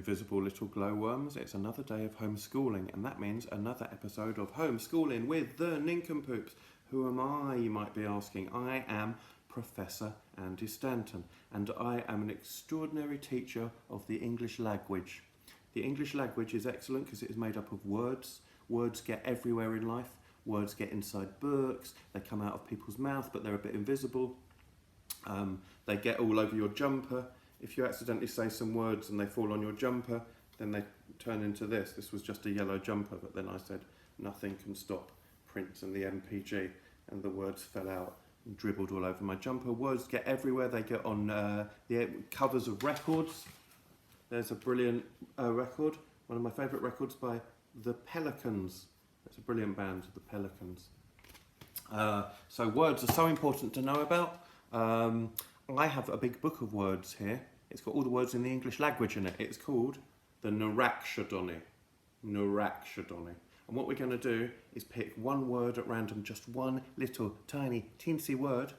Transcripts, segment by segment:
invisible little glowworms. It's another day of homeschooling, and that means another episode of Homeschooling with the niNcomPoOPs. Who am I, you might be asking? I am Professor Andy Stanton, and I am an extraordinary teacher of the English language. The English language is excellent because it is made up of words. Words get everywhere in life. Words get inside books, they come out of people's mouth, but they're a bit invisible. They get all over your jumper. If you accidentally say some words and they fall on your jumper, then they turn into this. This was just a yellow jumper, but then I said, nothing can stop Prince and the MPG, and the words fell out and dribbled all over my jumper. Words get everywhere. They get on the covers of records. There's a brilliant record, one of my favourite records by the Pelicans. It's a brilliant band, the Pelicans. So words are so important to know about. I have a big book of words here. It's got all the words in the English language in it. It's called the Narakshadoni. Narakshadoni. And what we're going to do is pick one word at random, just one little tiny teensy word,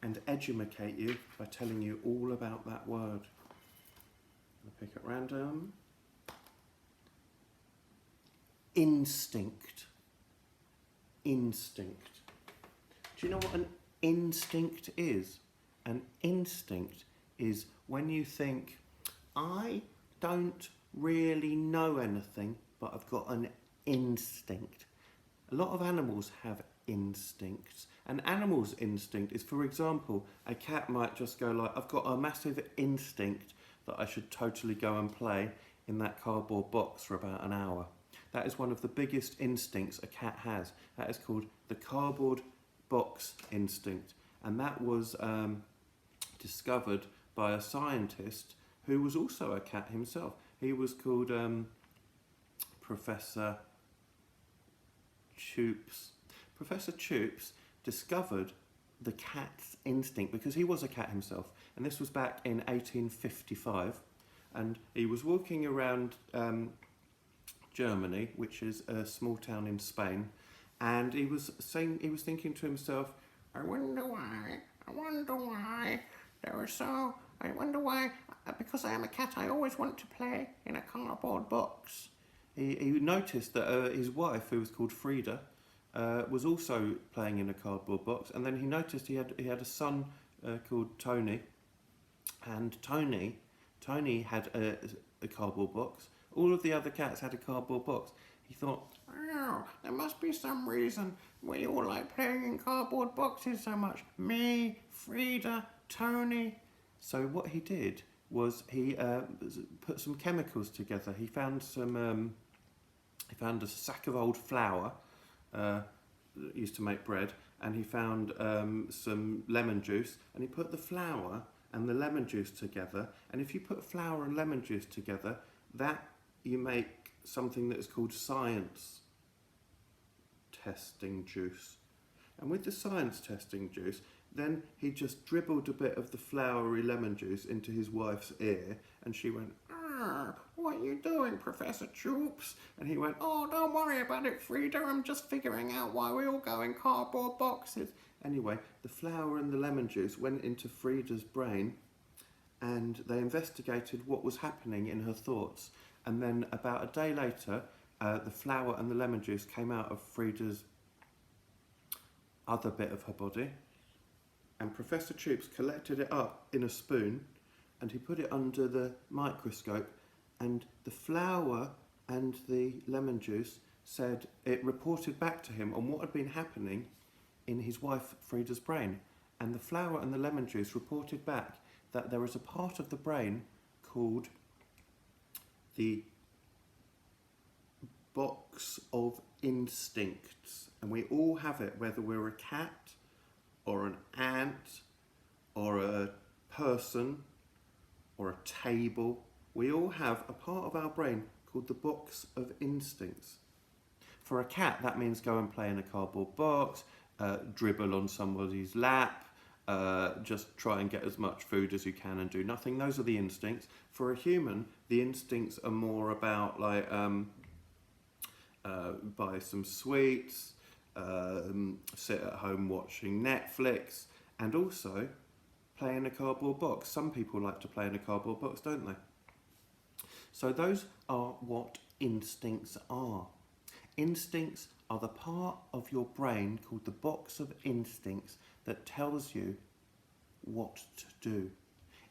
and educate you by telling you all about that word. I'll pick at random. Instinct. Instinct. Do you know what an instinct is? An instinct is when you think, I don't really know anything, but I've got an instinct. A lot of animals have instincts. An animal's instinct is, for example, a cat might just go like, I've got a massive instinct that I should totally go and play in that cardboard box for about an hour. That is one of the biggest instincts a cat has. That is called the cardboard box instinct. And that was discovered by a scientist who was also a cat himself. He was called Professor Choops. Professor Choops discovered the cat's instinct because he was a cat himself. And this was back in 1855. And he was walking around Germany, which is a small town in Spain, and he was thinking to himself, I wonder why, because I am a cat, I always want to play in a cardboard box. He noticed that his wife, who was called Frida, was also playing in a cardboard box, and then he noticed he had a son called Tony, and Tony had a cardboard box. All of the other cats had a cardboard box. He thought, oh, there must be some reason we all like playing in cardboard boxes so much. Me, Frida, Tony. So what he did was he put some chemicals together. He found a sack of old flour that used to make bread, and he found some lemon juice, and he put the flour and the lemon juice together. And if you put flour and lemon juice together, that you make something that is called science testing juice. And with the science testing juice, then he just dribbled a bit of the floury lemon juice into his wife's ear, and she went, what are you doing, Professor Choops? And he went, oh, don't worry about it, Frida, I'm just figuring out why we all go in cardboard boxes. Anyway, the flour and the lemon juice went into Frida's brain, and they investigated what was happening in her thoughts. And then about a day later, the flour and the lemon juice came out of Frida's other bit of her body. And Professor Choops collected it up in a spoon, and he put it under the microscope. And the flour and the lemon juice said, it reported back to him on what had been happening in his wife Frida's brain. And the flour and the lemon juice reported back that there is a part of the brain called the box of instincts, and we all have it, whether we're a cat or an ant or a person or a table. We all have a part of our brain called the box of instincts. For a cat, that means go and play in a cardboard box, dribble on somebody's lap, just try and get as much food as you can and do nothing. Those are the instincts. For a human, the instincts are more about like buy some sweets, sit at home watching Netflix, and also play in a cardboard box. Some people like to play in a cardboard box, don't they? So those are what instincts are. Instincts are the part of your brain called the box of instincts that tells you what to do.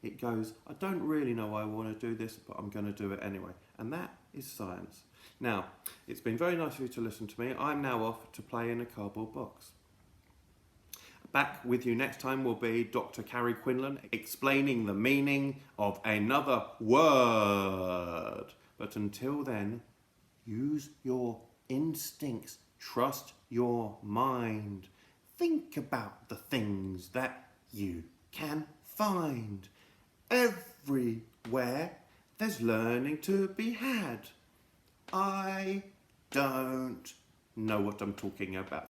It goes, I don't really know why I want to do this, but I'm going to do it anyway. And that is science. Now, it's been very nice of you to listen to me. I'm now off to play in a cardboard box. Back with you next time will be Dr. Carrie Quinlan explaining the meaning of another word. But until then, use your instincts. Trust your mind. Think about the things that you can find. Everywhere there's learning to be had. I don't know what I'm talking about.